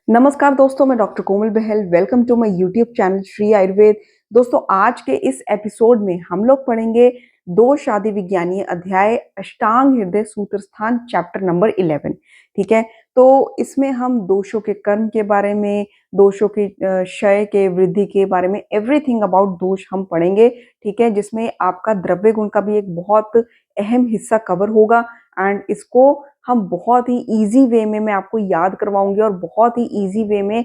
नमस्कार दोस्तों, मैं doctor Komal Bahl. Welcome to my YouTube channel Shri Ayurveda. दोस्तों, आज के इस एपिसोड में हम लोग पढ़ेंगे दोष आदि विज्ञानीय अध्याय अष्टांग हृदय सूत्र स्थान चैप्टर नंबर 11। ठीक है, तो इसमें हम दोषों के कर्म के बारे में, दोषों की क्षय के, वृद्धि के बारे में, एवरीथिंग अबाउट दोष हम पढ़ेंगे। ठीक है, जिसमें आपका द्रव्य गुण का भी एक बहुत अहम हिस्सा कवर होगा एंड इसको हम बहुत ही इजी वे में मैं आपको याद करवाऊंगी और बहुत ही इजी वे में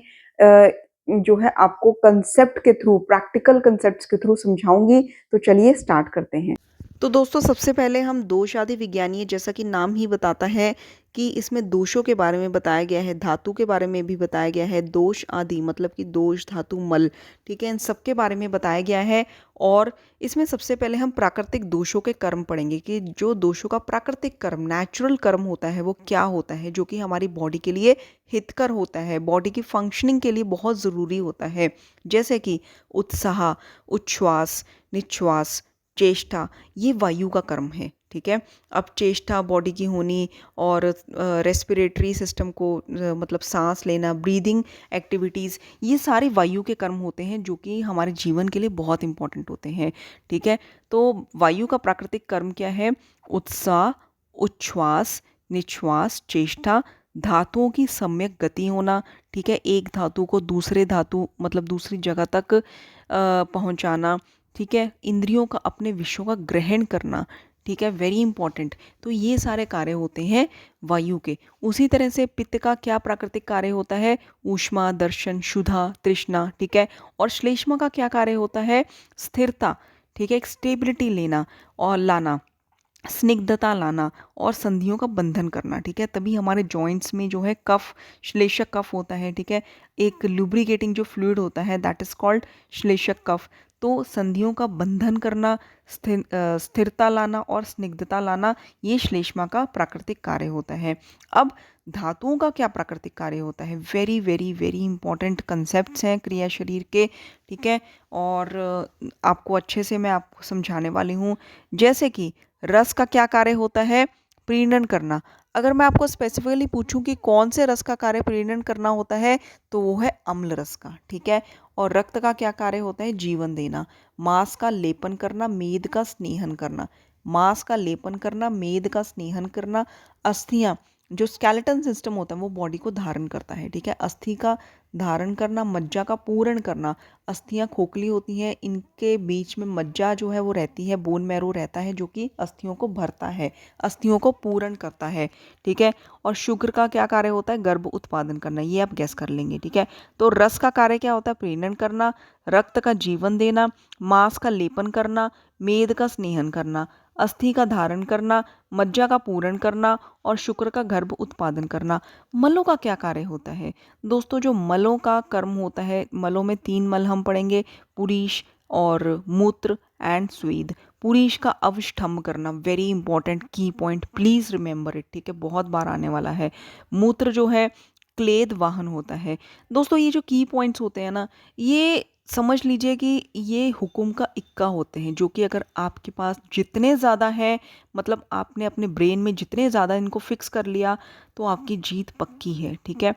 जो है आपको कंसेप्ट के थ्रू, प्रैक्टिकल कंसेप्ट्स के थ्रू समझाऊंगी। तो चलिए स्टार्ट करते हैं। तो दोस्तों, सबसे पहले हम दोष आदि विज्ञानीय, जैसा कि नाम ही बताता है कि इसमें दोषों के बारे में बताया गया है, धातु के बारे में भी बताया गया है। दोष आदि मतलब कि दोष, धातु, मल, ठीक है, इन सब के बारे में बताया गया है। और इसमें सबसे पहले हम प्राकृतिक दोषों के कर्म पढ़ेंगे कि जो दोषों का प्राकृतिक कर्म, नेचुरल कर्म होता है, वो क्या होता है, जो कि हमारी बॉडी के लिए हितकर होता है, बॉडी की फंक्शनिंग के लिए बहुत ज़रूरी होता है। जैसे कि उत्साह, उच्छ्वास, निश्वास, चेष्टा, ये वायु का कर्म है। ठीक है, अब चेष्टा बॉडी की होनी और रेस्पिरेटरी सिस्टम को मतलब सांस लेना, ब्रीदिंग एक्टिविटीज़, ये सारे वायु के कर्म होते हैं जो कि हमारे जीवन के लिए बहुत इंपॉर्टेंट होते हैं। ठीक है, तो वायु का प्राकृतिक कर्म क्या है? उत्साह, उच्छ्वास, निश्वास, चेष्टा, धातुओं की सम्यक गति होना। ठीक है, एक धातु को दूसरे धातु मतलब दूसरी जगह तक पहुंचाना। ठीक है, इंद्रियों का अपने विषयों का ग्रहण करना। ठीक है, वेरी इंपॉर्टेंट। तो ये सारे कार्य होते हैं वायु के। उसी तरह से पित्त का क्या प्राकृतिक कार्य होता है? ऊष्मा, दर्शन, क्षुधा, तृष्णा। ठीक है, और श्लेष्मा का क्या कार्य होता है? स्थिरता। ठीक है, एक स्टेबिलिटी लेना और लाना, स्निग्धता लाना और संधियों का बंधन करना। ठीक है, तभी हमारे जॉइंट्स में जो है कफ, श्लेष्मक कफ होता है। ठीक है, एक लुब्रिकेटिंग जो फ्लूइड होता है, दैट इज कॉल्ड श्लेष्मक कफ। तो संधियों का बंधन करना, स्थिरता लाना और स्निग्धता लाना, ये श्लेष्मा का प्राकृतिक कार्य होता है। अब धातुओं का क्या प्राकृतिक कार्य होता है? Very very very important concepts हैं क्रिया शरीर के। ठीक है, और आपको अच्छे से मैं आपको समझाने वाली हूँ। जैसे कि रस का क्या कार्य होता है? प्रीणन करना। अगर मैं आपको स्पेसिफिकली पूछूं कि कौन से रस का कार्य प्रीणन करना होता है, तो वो है अम्ल रस का। ठीक है, और रक्त का क्या कार्य होता है? जीवन देना। मांस का लेपन करना, मेद का स्नेहन करना। मांस का लेपन करना, मेद का स्नेहन करना। अस्थियां, जो स्केलेटन सिस्टम होता है वो बॉडी को धारण करता है। ठीक है, अस्थि का धारण करना, मज्जा का पूरण करना। अस्थियां खोखली होती हैं, इनके बीच में मज्जा जो है वो रहती है, बोन मैरो रहता है जो कि अस्थियों को भरता है, अस्थियों को पूर्ण करता है। ठीक है, और शुक्र का क्या कार्य होता है? गर्भ उत्पादन करना। ये आप गैस कर लेंगे। ठीक है, तो रस का कार्य क्या होता है? प्रेरण करना, रक्त का जीवन देना, मांस का लेपन करना, मेद का स्नेहन करना, अस्थि का धारण करना, मज्जा का पूरण करना और शुक्र का गर्भ उत्पादन करना। मलों का क्या कार्य होता है? दोस्तों, जो मलों का कर्म होता है, मलों में 3 मल हम पढ़ेंगे, पुरीश और मूत्र एंड स्वेद। पुरीश का अवष्ठम्भ करना, वेरी इंपॉर्टेंट की पॉइंट, प्लीज रिमेंबर इट। ठीक है, बहुत बार आने वाला है। मूत्र जो है क्लेद वाहन होता है। दोस्तों, ये जो की पॉइंट्स होते हैं ना, ये समझ लीजिए कि ये हुक्म का इक्का होते हैं, जो कि अगर आपके पास जितने ज़्यादा है, मतलब आपने अपने ब्रेन में जितने ज़्यादा इनको फिक्स कर लिया, तो आपकी जीत पक्की है। ठीक है,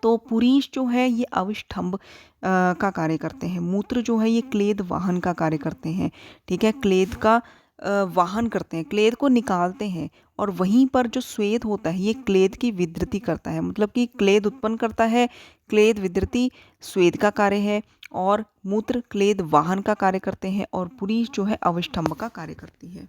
तो पुरीश जो है ये अविष्ठम्भ का कार्य करते हैं। मूत्र जो है ये क्लेद वाहन का कार्य करते हैं। ठीक है, क्लेद का वाहन करते हैं, क्लेद को निकालते हैं। और वहीं पर जो स्वेद होता है ये क्लेद की विद्धृति करता है, मतलब कि क्लेद उत्पन्न करता है। क्लेद विद्धृति स्वेद का कार्य है और मूत्र क्लेद वाहन का कार्य करते हैं और पुरीश जो है अविष्ठम्भ का कार्य करती है।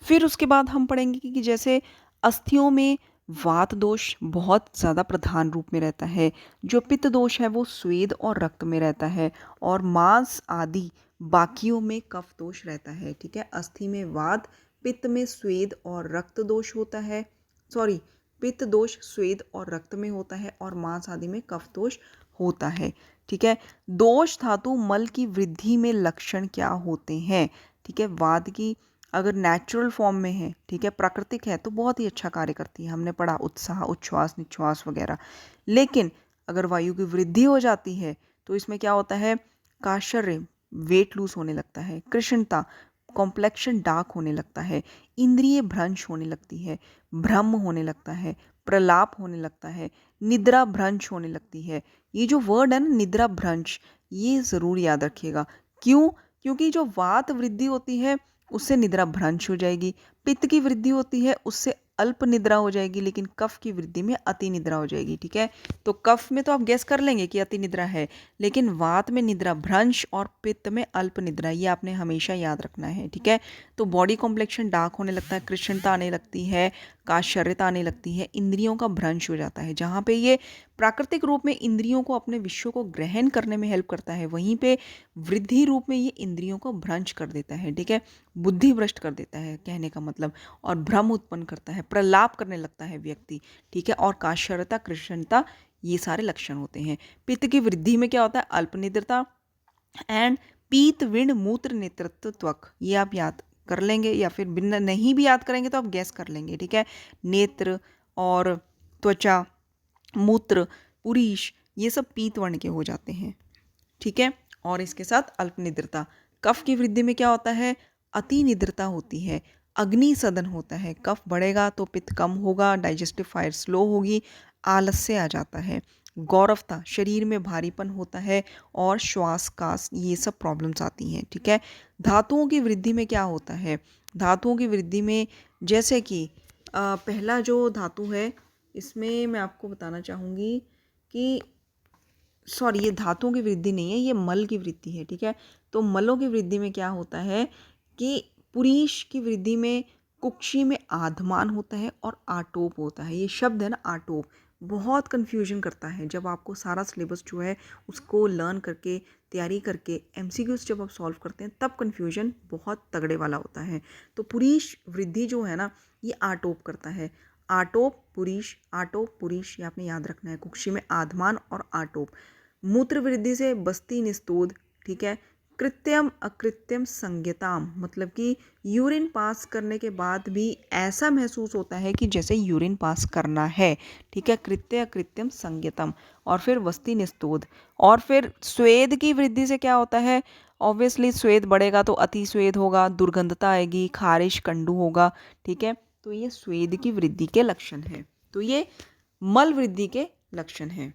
फिर उसके बाद हम पढ़ेंगे कि जैसे अस्थियों में वात दोष बहुत ज़्यादा प्रधान रूप में रहता है, जो पित्त दोष है वो स्वेद और रक्त में रहता है, और मांस आदि बाकियों में कफ दोष रहता है। ठीक है, अस्थि में वात, पित्त में स्वेद और रक्त दोष होता है। सॉरी, पित्त दोष स्वेद और रक्त में होता है और मांस आदि में कफ दोष होता है। ठीक है, दोष धातु मल की वृद्धि में लक्षण क्या होते हैं? ठीक है, वात की अगर नेचुरल फॉर्म में है, ठीक है, प्राकृतिक है, तो बहुत ही अच्छा कार्य करती है। हमने पढ़ा उत्साह, उच्छ्वास, निश्वास वगैरह। लेकिन अगर वायु की वृद्धि हो जाती है तो इसमें क्या होता है? काशर्य, वेट लूज होने लगता है। कृष्णता, कॉम्प्लेक्शन डार्क होने लगता है। इंद्रिय भ्रंश होने लगती है, भ्रम होने लगता है। प्रलाप होने लगता है, निद्रा भ्रंश होने लगती है। ये जो वर्ड है ना निद्रा भ्रंश, ये ज़रूर याद रखिएगा। क्यों? क्योंकि जो वात वृद्धि होती है उससे निद्रा भ्रंश हो जाएगी, पित्त की वृद्धि होती है उससे अल्प निद्रा हो जाएगी, लेकिन कफ की वृद्धि में अति निद्रा हो जाएगी। ठीक है, तो कफ में तो आप गेस कर लेंगे कि अति निद्रा है, लेकिन वात में निद्रा भ्रंश और पित्त में अल्प निद्रा, ये आपने हमेशा याद रखना है। ठीक है, तो बॉडी कॉम्प्लेक्शन डार्क होने लगता है, कृष्णता आने लगती है, काशर्यता आने लगती है, इंद्रियों का भ्रंश हो जाता है। जहाँ पे ये प्राकृतिक रूप में इंद्रियों को अपने विषयों को ग्रहण करने में हेल्प करता है, वहीं पे वृद्धि रूप में ये इंद्रियों को भ्रंश कर देता है। ठीक है, बुद्धि भ्रष्ट कर देता है कहने का मतलब, और भ्रम उत्पन्न करता है, प्रलाप करने लगता है व्यक्ति। ठीक है, और काशरता कृष्णता, ये सारे लक्षण होते हैं। पित्त की वृद्धि में क्या होता है? अल्पनिद्रता एंड पीत विण मूत्र नेतृत्व त्वक, ये आप याद कर लेंगे, या फिर बिना नहीं भी याद करेंगे तो आप गैस कर लेंगे। ठीक है, नेत्र और त्वचा, मूत्र, पुरीश, ये सब पीत वर्ण के हो जाते हैं। ठीक है, और इसके साथ अल्पनिद्रता। कफ की वृद्धि में क्या होता है? अति निद्रता होती है, अग्नि सदन होता है। कफ बढ़ेगा तो पित्त कम होगा, डाइजेस्टिव फायर स्लो होगी, आलस्य आ जाता है, गौरवता, शरीर में भारीपन होता है, और श्वास कास, ये सब प्रॉब्लम्स आती हैं। ठीक है, धातुओं की वृद्धि में क्या होता है? धातुओं की वृद्धि में जैसे कि पहला जो धातु है, इसमें मैं आपको बताना चाहूँगी कि सॉरी, ये धातुओं की वृद्धि नहीं है, ये मल की वृद्धि है। ठीक है, तो मलों की वृद्धि में क्या होता है कि पुरीश की वृद्धि में कुक्षी में आधमान होता है और आटोप होता है। ये शब्द है ना आटोप, बहुत कन्फ्यूजन करता है। जब आपको सारा सिलेबस जो है उसको लर्न करके तैयारी करके एमसीक्यूज जब आप सॉल्व करते हैं तब कन्फ्यूजन बहुत तगड़े वाला होता है। तो पुरीश वृद्धि जो है ना ये आटोप करता है, आटोप पुरीश, ये आपने याद रखना है। कुक्षी में आधमान और आटोप। मूत्र वृद्धि से बस्ती निस्तोद। ठीक है, कृत्यम अकृत्यम संज्ञताम, मतलब कि यूरिन पास करने के बाद भी ऐसा महसूस होता है कि जैसे यूरिन पास करना है। ठीक है, कृत्य अकृत्यम संज्ञतम, और फिर वस्ती निस्तोद। और फिर स्वेद की वृद्धि से क्या होता है? ऑब्वियसली स्वेद बढ़ेगा तो अति स्वेद होगा, दुर्गंधता आएगी, खारिश, कंडू होगा। ठीक है, तो ये स्वेद की वृद्धि के लक्षण हैं। तो ये मल वृद्धि के लक्षण हैं।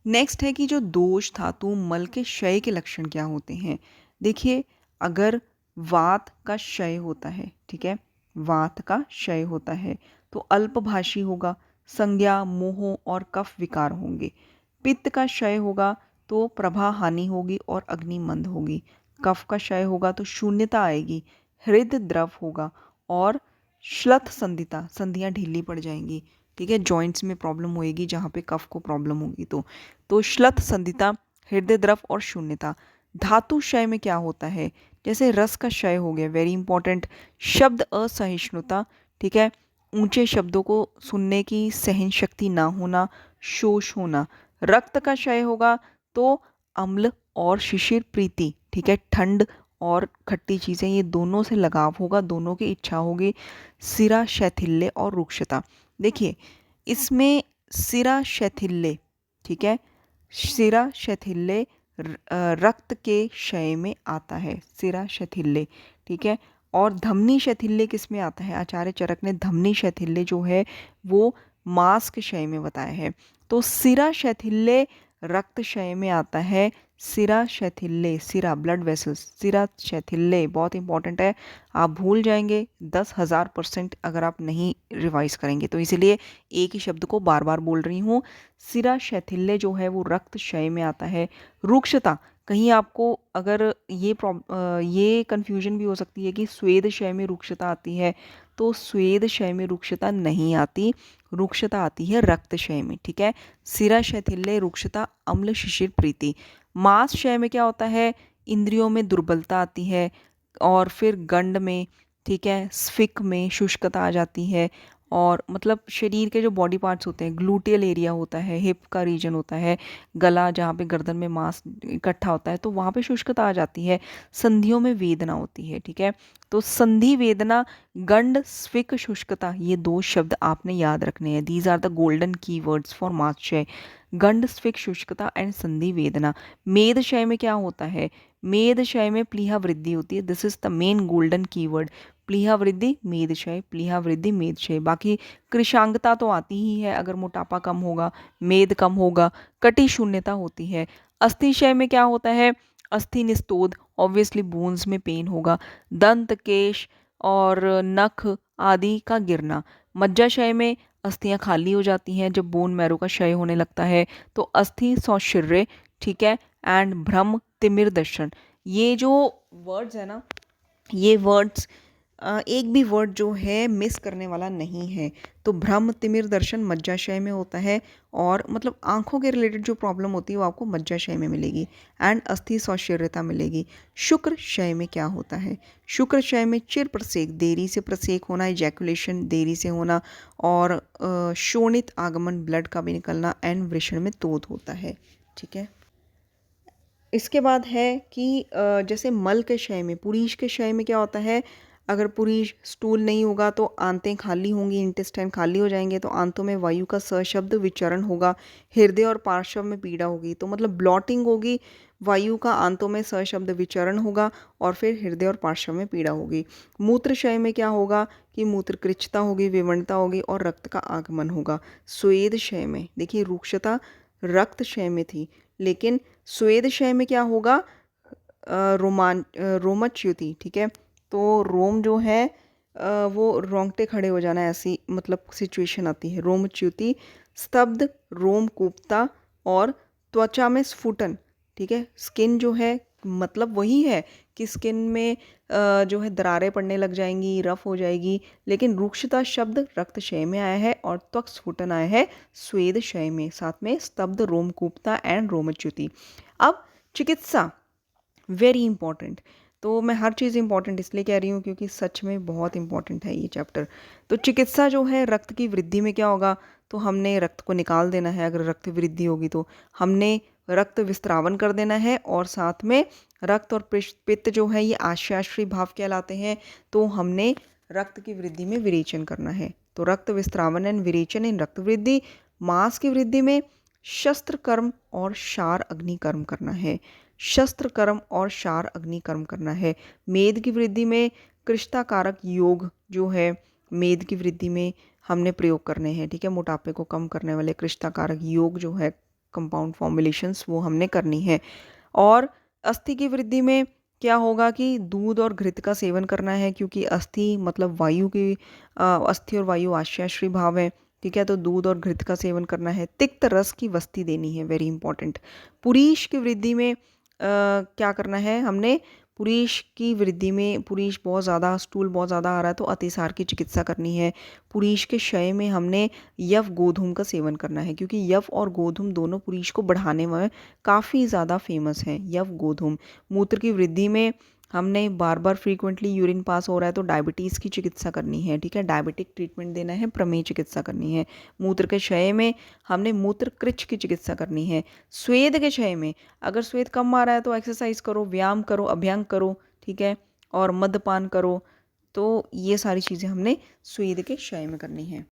नेक्स्ट है कि जो दोष धातु मल के क्षय के लक्षण क्या होते हैं। देखिए, अगर वात का क्षय होता है, ठीक है, वात का क्षय होता है तो अल्पभाषी होगा, संज्ञा, मोह और कफ विकार होंगे। पित्त का क्षय होगा तो प्रभा हानि होगी और अग्नि मंद होगी। कफ का क्षय होगा तो शून्यता आएगी, हृदय द्रव होगा, और श्लथ संधिता, संधियाँ ढीली पड़ जाएंगी। ठीक है, जॉइंट्स में प्रॉब्लम होएगी जहाँ पे कफ को प्रॉब्लम होगी। तो श्लथ संधिता, हृदय द्रव और शून्यता। धातु क्षय में क्या होता है? जैसे रस का क्षय हो गया, वेरी इंपॉर्टेंट। शब्द असहिष्णुता, ठीक है, ऊंचे शब्दों को सुनने की सहन शक्ति ना होना, शोष होना। रक्त का क्षय होगा तो अम्ल और शिशिर प्रीति, ठीक है, ठंड और खट्टी चीज़ें, ये दोनों से लगाव होगा, दोनों की इच्छा होगी। सिरा शैथिल्य और रुक्षता। देखिए, इसमें सिरा शैथिल्य, ठीक है, सिरा शैथिल्य रक्त के क्षय में आता है, सिरा शैथिल्य। ठीक है, और धमनी शैथिल्य किस में आता है? आचार्य चरक ने धमनी शैथिल्य जो है वो मांस के क्षय में बताया है। तो सिरा शैथिल्य रक्त क्षय में आता है। सिरा शैथिल्य, सिरा ब्लड वेसल्स, सिरा शैथिल्य बहुत इंपॉर्टेंट है, आप भूल जाएंगे 10,000% अगर आप नहीं रिवाइज करेंगे। तो इसीलिए एक ही शब्द को बार बार बोल रही हूँ। सिरा शैथिल्य जो है वो रक्त क्षय में आता है। रुक्षता, कहीं आपको अगर ये कन्फ्यूजन भी हो सकती है कि स्वेद क्षय में रुक्षता आती है, तो स्वेद क्षय में रुक्षता नहीं आती, रुक्षता आती है रक्त क्षय में। ठीक है, सिरा शैथिल्य, रुक्षता, अम्ल शिशिर प्रीति। मांस क्षय में क्या होता है? इंद्रियों में दुर्बलता आती है, और फिर गंड में, ठीक है, स्फिक में शुष्कता आ जाती है, और मतलब शरीर के जो बॉडी पार्ट्स होते हैं, ग्लूटियल एरिया होता है, हिप का रीजन होता है, गला जहाँ पे गर्दन में मांस इकट्ठा होता है, तो वहाँ पे शुष्कता आ जाती है। संधियों में वेदना होती है। ठीक है, तो संधि वेदना, गंड, स्फिक, शुष्कता, ये दो शब्द आपने याद रखने हैं। दीज आर द गोल्डन की वर्ड्स फॉर मात्स्यय। गंड, स्फिक, शुष्कता एंड संधि वेदना। मेद क्षय में क्या होता है? मेद क्षय में प्लीहा वृद्धि होती है। This is the main golden keyword. प्लीहा वृद्धि मेदक्षय, प्लीहा वृद्धि मेदक्षय। बाकी कृशांगता तो आती ही है अगर मोटापा कम होगा, मेद कम होगा, कटी शून्यता होती है। अस्थिक्षय में क्या होता है, अस्थि निस्तोध, ऑब्वियसली बोन्स में पेन होगा, दंत केश और नख आदि का गिरना। मज्जाशय में अस्थियां खाली हो जाती हैं जब बोन मैरो का क्षय होने लगता है। तो अस्थि सौशिर्य, ठीक है, एंड भ्रम तिमिर दर्शन, ये जो वर्ड्स है ना, ये वर्ड्स एक भी वर्ड जो है मिस करने वाला नहीं है। तो भ्रम तिमिर दर्शन मज्जाशय में होता है, और मतलब आंखों के रिलेटेड जो प्रॉब्लम होती है वो आपको मज्जाशय में मिलेगी, एंड अस्थि सौशिर्यता मिलेगी। शुक्र क्षय में क्या होता है, शुक्र क्षय में चिर प्रसेक, देरी से प्रसेक होना, इजैकुलेशन देरी से होना, और शोणित आगमन, ब्लड का भी निकलना, एंड वृषण में तोद होता है। ठीक है, इसके बाद है कि जैसे मल के क्षय में, पुरीश के क्षय में क्या होता है, अगर पुरीश स्टूल नहीं होगा तो आंतें खाली होंगी, इंटेस्टाइन खाली हो जाएंगे, तो आंतों में वायु का सशब्द विचरण होगा, हृदय और पार्श्व में पीड़ा होगी। तो मतलब ब्लॉटिंग होगी, वायु का आंतों में सशब्द विचरण होगा, और फिर हृदय और पार्श्व में पीड़ा होगी। मूत्रक्षय में क्या होगा कि मूत्र कृच्छता होगी, विवरणता होगी, और रक्त का आगमन होगा। स्वेद क्षय में देखिए, रुक्षता रक्त क्षय में थी, लेकिन स्वेद क्षय में क्या होगा, रोमच्युति, ठीक है, तो रोम जो है वो रोंगटे खड़े हो जाना, ऐसी मतलब सिचुएशन आती है। रोमच्युति, स्तब्ध, रोम कूपता, और त्वचा में स्फुटन, ठीक है, स्किन जो है मतलब वही है कि स्किन में जो है दरारें पड़ने लग जाएंगी, रफ हो जाएगी, लेकिन रुक्षता शब्द रक्त क्षय में आया है, और त्वक स्फुटन आया है स्वेद क्षय में, साथ में स्तब्ध, रोमकूपता एंड रोमच्युति। अब चिकित्सा वेरी इंपॉर्टेंट, तो मैं हर चीज़ इंपॉर्टेंट इसलिए कह रही हूँ क्योंकि सच में बहुत इंपॉर्टेंट है ये चैप्टर। तो चिकित्सा जो है, रक्त की वृद्धि में क्या होगा, तो हमने रक्त को निकाल देना है। अगर रक्त वृद्धि होगी तो हमने रक्त विस्त्रावन कर देना है, और साथ में रक्त और पित्त जो है ये आश्रयश्री भाव कहलाते हैं, तो हमने रक्त की वृद्धि में विरेचन करना है। तो रक्त विस्त्रावन एंड विरेचन इन रक्त वृद्धि। मांस की वृद्धि में शस्त्र कर्म और शार अग्नि कर्म करना है, शस्त्र कर्म और शार अग्नि कर्म करना है। मेद की वृद्धि में कृष्णता कारक योग जो है मेद की वृद्धि में हमने प्रयोग करने हैं, ठीक है, मोटापे को कम करने वाले कृष्णता कारक योग जो है, कंपाउंड फॉर्मुलेशंस, वो हमने करनी है। और अस्थि की वृद्धि में क्या होगा कि दूध और घृत का सेवन करना है, क्योंकि अस्थि मतलब वायु की अस्थि और वायु आश्रयश्री भाव है, ठीक है, तो दूध और घृत का सेवन करना है। तिक्त रस की वस्ती देनी है, वेरी इंपॉर्टेंट। पुरीश की वृद्धि में क्या करना है हमने, पुरीश की वृद्धि में, पुरीश बहुत ज़्यादा, स्टूल बहुत ज़्यादा आ रहा है तो अतिसार की चिकित्सा करनी है। पुरीश के क्षय में हमने यव गोधूम का सेवन करना है, क्योंकि यव और गोधूम दोनों पुरीश को बढ़ाने में काफ़ी ज़्यादा फेमस हैं, यव गोधूम। मूत्र की वृद्धि में हमने बार बार फ्रीक्वेंटली यूरिन पास हो रहा है तो डायबिटीज़ की चिकित्सा करनी है, ठीक है, डायबिटिक ट्रीटमेंट देना है, प्रमेय चिकित्सा करनी है। मूत्र के क्षय में हमने मूत्र कृच्छ की चिकित्सा करनी है। स्वेद के क्षय में अगर स्वेद कम आ रहा है तो एक्सरसाइज करो, व्यायाम करो, अभ्यंग करो, ठीक है, और मद्यपान करो। तो ये सारी चीज़ें हमने स्वेद के क्षय में करनी है।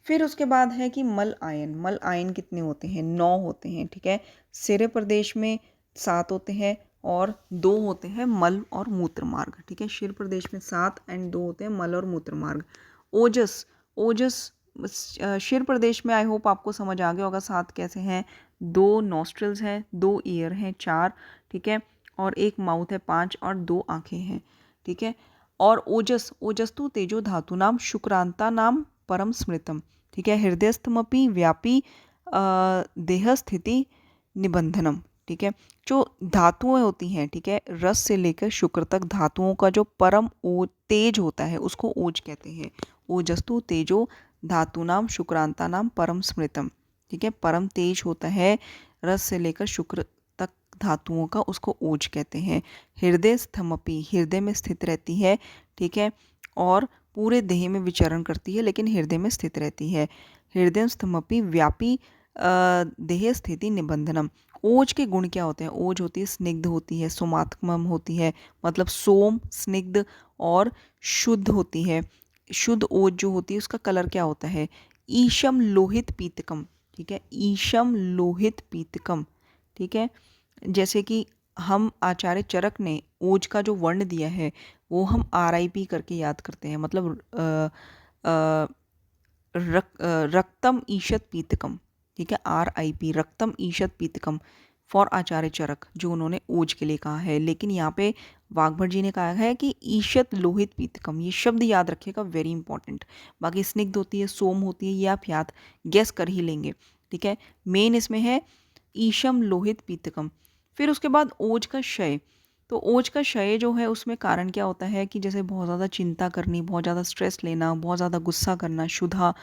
फिर उसके बाद है कि मल आयन। मल आयन कितने होते हैं, 9 होते हैं, ठीक है। सिरे प्रदेश में 7 होते हैं, और 2 होते हैं मल और मूत्र मार्ग, ठीक है। शिर प्रदेश में 7 एंड 2 होते हैं मल और मूत्र मार्ग। ओजस, ओजस शिर प्रदेश में आई होप आपको समझ आ गया होगा 7 कैसे हैं। 2 नॉस्ट्रल्स हैं, 2 ईयर हैं, 4, ठीक है, और 1 माउथ है, 5, और 2 आंखें हैं, ठीक है। और ओजस, ओजस्तु तेजो धातु नाम शुक्रांता नाम परम स्मृतम, ठीक है। हृदयस्थमपि व्यापी देह स्थिति निबंधनम, ठीक है। जो धातुएं होती हैं, ठीक है, रस से लेकर शुक्र तक धातुओं का जो परम तेज होता है उसको ओज कहते हैं। ओजस्तु तेजो धातु नाम शुक्रांता नाम परम स्मृतम, ठीक है, परम तेज होता है रस से लेकर शुक्र तक धातुओं का, उसको ओज कहते हैं। हृदय स्थमपि, हृदय में स्थित रहती है, ठीक है, और पूरे देह में विचरण करती है लेकिन हृदय में स्थित रहती है। हृदय स्थमपि व्यापी देह स्थिति निबंधनम। ओज के गुण क्या होते हैं, ओज होती है स्निग्ध होती है, सोमात्मम होती है, मतलब सोम, स्निग्ध और शुद्ध होती है। शुद्ध ओज जो होती है उसका कलर क्या होता है, ईशम लोहित पीतकम, ठीक है, ईशम लोहित पीतकम, ठीक है। जैसे कि हम आचार्य चरक ने ओज का जो वर्ण दिया है वो हम RIP करके याद करते हैं, मतलब अ, रक्तम ईशत पीतकम, ठीक है, RIP, रक्तम ईशत पीतकम फॉर आचार्य चरक, जो उन्होंने ओज के लिए कहा है। लेकिन यहाँ पे वाग्भट जी ने कहा है कि ईशत लोहित पीतकम, ये शब्द याद रखिएगा, वेरी इंपॉर्टेंट। बाकी स्निग्ध होती है, सोम होती है, ये आप याद गेस कर ही लेंगे, ठीक है। मेन इसमें है ईशम लोहित पीतकम। फिर उसके बाद ओज का क्षय। तो ओज का क्षय जो है उसमें कारण क्या होता है कि जैसे बहुत ज़्यादा चिंता करनी, बहुत ज़्यादा स्ट्रेस लेना, बहुत ज़्यादा गुस्सा करना, क्षुधा,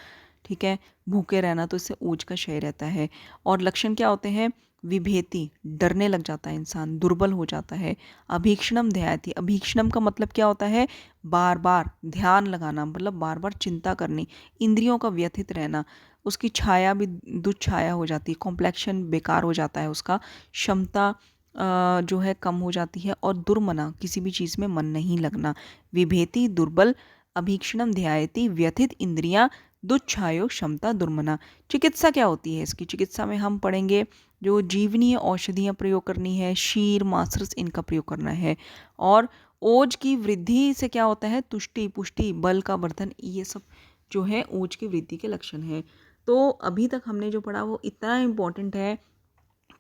ठीक है, भूखे रहना, तो इससे ओज का क्षय रहता है। और लक्षण क्या होते हैं? विभेति, डरने लग जाता है इंसान, दुर्बल हो जाता है। अभीक्षणम ध्यायति, अभीक्षणम का मतलब क्या होता है? बार बार ध्यान लगाना, मतलब बार बार चिंता करनी, इंद्रियों का व्यथित रहना, उसकी छाया भी दुच्छाया हो जाती है, कॉम्प्लेक्शन बेकार हो जाता है उसका, क्षमता जो है कम हो जाती है, और दुर्मना, किसी भी चीज़ में मन नहीं लगना। विभेति, दुर्बल, अभीक्षणम ध्यायति, व्यथित इंद्रियां, दुच्छायो क्षमता, दुर्मना। चिकित्सा क्या होती है इसकी? चिकित्सा में हम पढ़ेंगे जो जीवनीय औषधियाँ प्रयोग करनी है, शीर, मासरस, इनका प्रयोग करना है। और ओज की वृद्धि से क्या होता है? तुष्टि, पुष्टि, बल का वर्धन, ये सब जो है ओज की वृद्धि के लक्षण हैं। तो अभी तक हमने जो पढ़ा वो इतना इम्पोर्टेंट है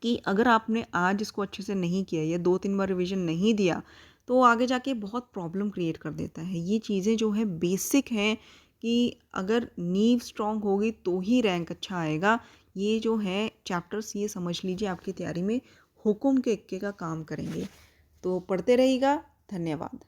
कि अगर आपने आज इसको अच्छे से नहीं किया या 2-3 बार रिवीजन नहीं दिया, तो आगे जाके बहुत प्रॉब्लम क्रिएट कर देता है। ये चीज़ें जो है बेसिक हैं कि अगर नींव स्ट्रांग होगी तो ही रैंक अच्छा आएगा। ये जो है चैप्टर्स, ये समझ लीजिए आपकी तैयारी में हुक्म के इक्के का काम करेंगे। तो पढ़ते रहिएगा। धन्यवाद।